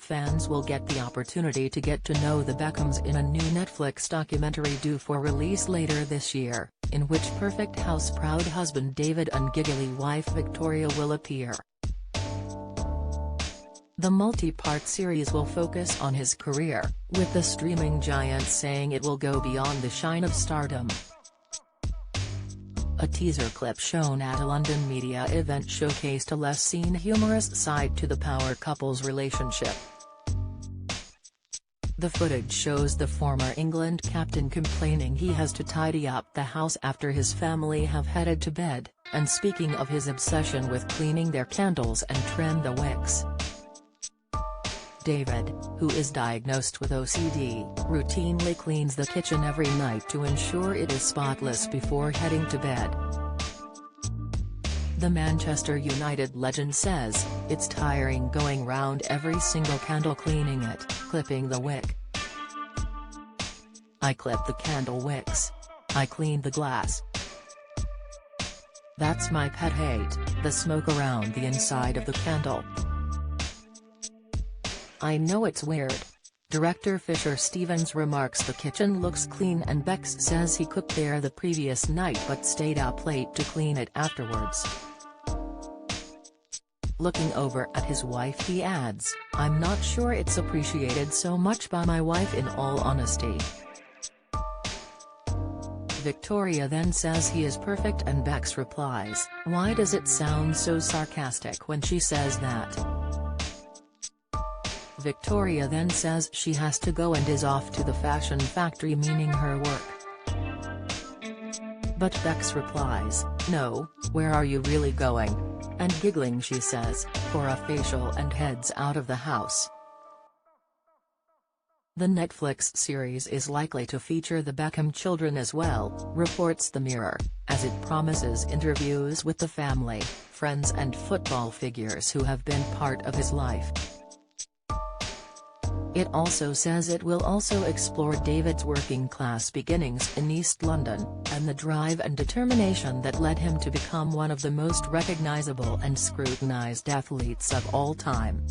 fans will get the opportunity to get to know the Beckhams in a new Netflix documentary due for release later this year, in which perfect house-proud husband David and giggly wife Victoria will appear. The multi-part series will focus on his career, with the streaming giant saying it will go beyond the shine of stardom. A teaser clip shown at a London media event showcased a less-seen humorous side to the power couple's relationship. The footage shows the former England captain complaining he has to tidy up the house after his family have headed to bed, and speaking of his obsession with cleaning their candles and trim the wicks. David, who is diagnosed with OCD, routinely cleans the kitchen every night to ensure it is spotless before heading to bed. The Manchester United legend says, "It's tiring going round every single candle cleaning it, clipping the wick. I clip the candle wicks. I clean the glass. That's my pet hate, the smoke around the inside of the candle. I know it's weird." Director Fisher Stevens remarks the kitchen looks clean and Bex says he cooked there the previous night but stayed up late to clean it afterwards. Looking over at his wife he adds, "I'm not sure it's appreciated so much by my wife in all honesty." Victoria then says he is perfect and Bex replies, "Why does it sound so sarcastic when she says that?" Victoria then says she has to go and is off to the fashion factory, meaning her work. But Bex replies, "No, where are you really going?" And giggling she says, "For a facial," and heads out of the house. The Netflix series is likely to feature the Beckham children as well, reports The Mirror, as it promises interviews with the family, friends and football figures who have been part of his life. It also says it will also explore David's working-class beginnings in East London, and the drive and determination that led him to become one of the most recognizable and scrutinized athletes of all time.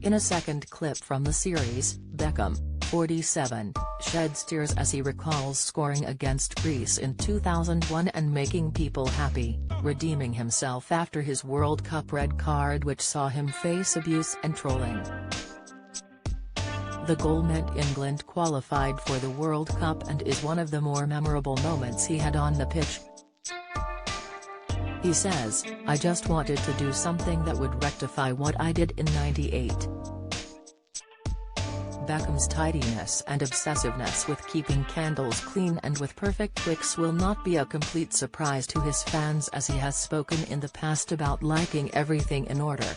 In a second clip from the series, Beckham, 47, sheds tears as he recalls scoring against Greece in 2001 and making people happy, redeeming himself after his World Cup red card which saw him face abuse and trolling. The goal meant England qualified for the World Cup and is one of the more memorable moments he had on the pitch. He says, "I just wanted to do something that would rectify what I did in '98. Beckham's tidiness and obsessiveness with keeping candles clean and with perfect wicks will not be a complete surprise to his fans, as he has spoken in the past about liking everything in order.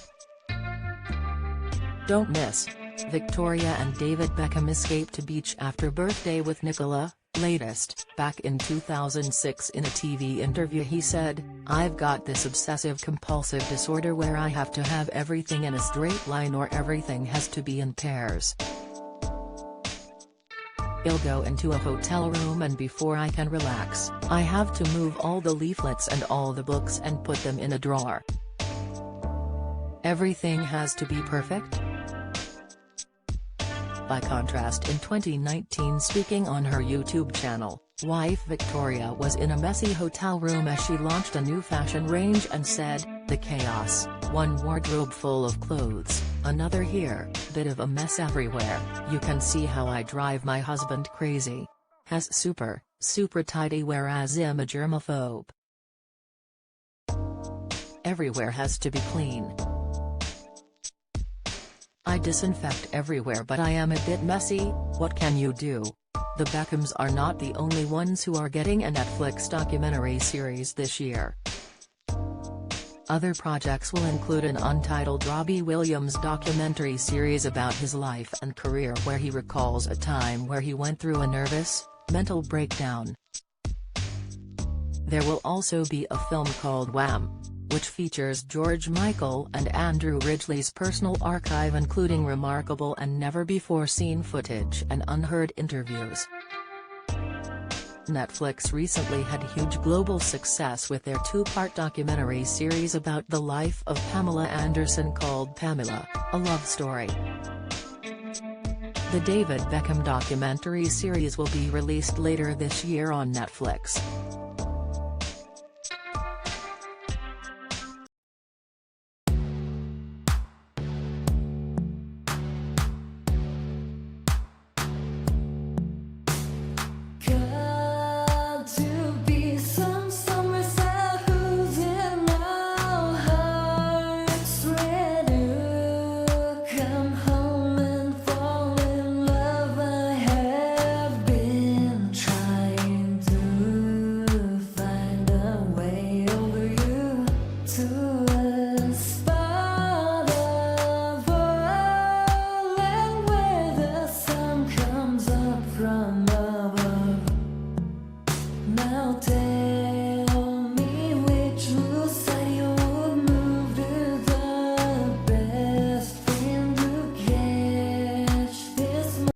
Don't miss. Victoria and David Beckham escaped to beach after birthday with Nicola. Latest, back in 2006 in a TV interview he said, "I've got this obsessive-compulsive disorder where I have to have everything in a straight line or everything has to be in pairs. I'll go into a hotel room and before I can relax, I have to move all the leaflets and all the books and put them in a drawer. Everything has to be perfect." By contrast, in 2019, speaking on her YouTube channel, wife Victoria was in a messy hotel room as she launched a new fashion range and said, "The chaos, one wardrobe full of clothes, another here, bit of a mess everywhere, you can see how I drive my husband crazy. Has super tidy, whereas I'm a germaphobe. Everywhere has to be clean. I disinfect everywhere but I am a bit messy, what can you do?" The Beckhams are not the only ones who are getting a Netflix documentary series this year. Other projects will include an untitled Robbie Williams documentary series about his life and career where he recalls a time where he went through a nervous, mental breakdown. There will also be a film called Wham!, which features George Michael and Andrew Ridgeley's personal archive, including remarkable and never-before-seen footage and unheard interviews. Netflix recently had huge global success with their two-part documentary series about the life of Pamela Anderson called Pamela, A Love Story. The David Beckham documentary series will be released later this year on Netflix.